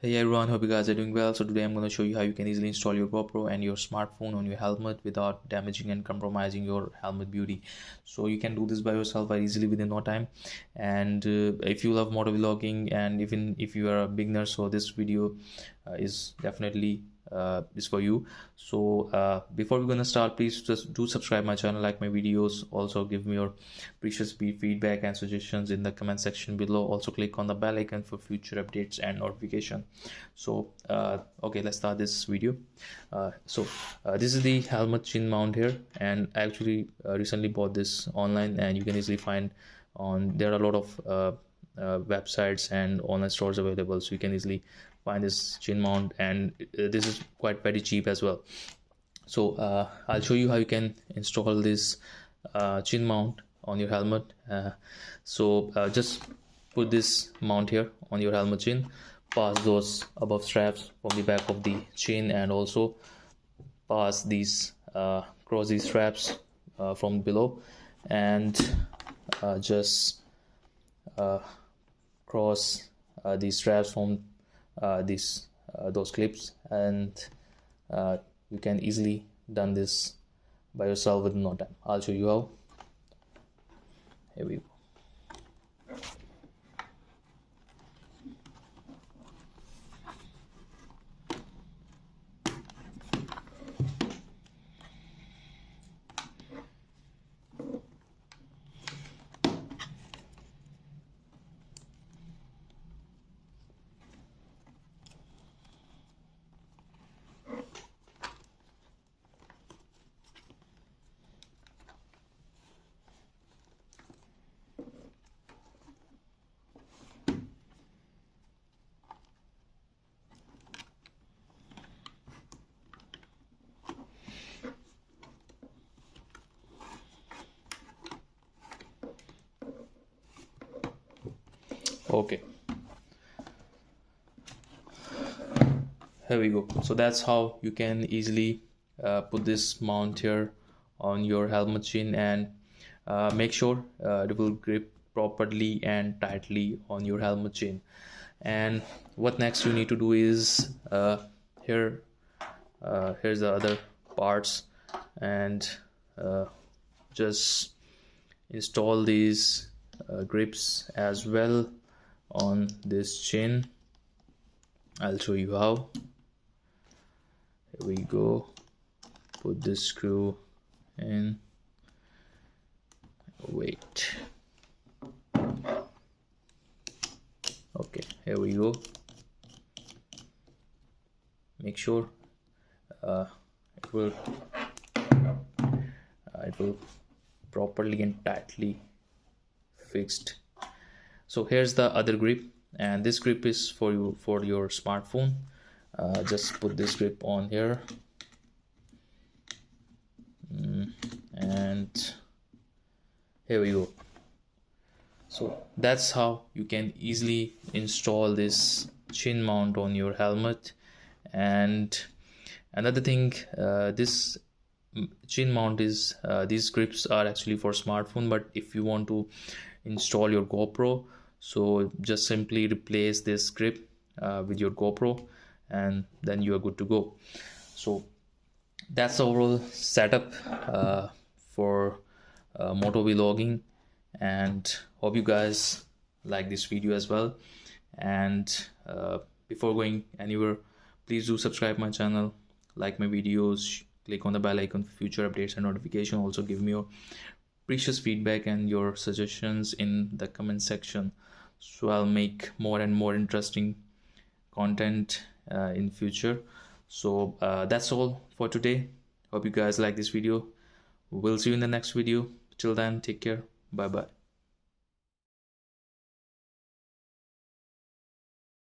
Hey everyone, hope you guys are doing well. So today I'm going to show you how you can easily install your GoPro and your smartphone on your helmet without damaging and compromising your helmet beauty. So you can do this by yourself very easily within no time. And if you love motor vlogging, and even if you are a beginner, so this video is definitely is for you. So before we're gonna start, please just do subscribe my channel, like my videos, also give me your precious feedback and suggestions in the comment section below. Also click on the bell icon for future updates and notification. So okay, let's start this video. This is the helmet chin mount here, and I actually recently bought this online, and you can easily find on there are a lot of websites and online stores available, so you can easily find this chin mount, and this is quite very cheap as well. So I'll show you how you can install this chin mount on your helmet. Just put this mount here on your helmet chin, pass those above straps from the back of the chin, and also pass these cross these straps from below, and just cross these straps from those clips, and you can easily done this by yourself within no time. I'll show you how. Here we go. Okay, here we go. So that's how you can easily put this mount here on your helmet chin, and make sure it will grip properly and tightly on your helmet chin. And what next you need to do is here's the other parts, and just install these grips as well on this chin. I'll show you how. Here we go. Put this screw in. Wait. Okay, here we go. Make sure it will properly and tightly fixed. So here's the other grip, and this grip is for your smartphone. Just put this grip on here, and here we go. So that's how you can easily install this chin mount on your helmet. And another thing, this chin mount is these grips are actually for smartphone, but if you want to install your GoPro, so just simply replace this grip with your GoPro, and then you are good to go. So that's the overall setup for moto vlogging, and hope you guys like this video as well. And before going anywhere, please do subscribe my channel, like my videos, click on the bell icon for future updates and notification. Also give me your precious feedback and your suggestions in the comment section, so I'll make more and more interesting content in future. So that's all for today. Hope you guys like this video. We'll see you in the next video. Till then, take care. Bye bye.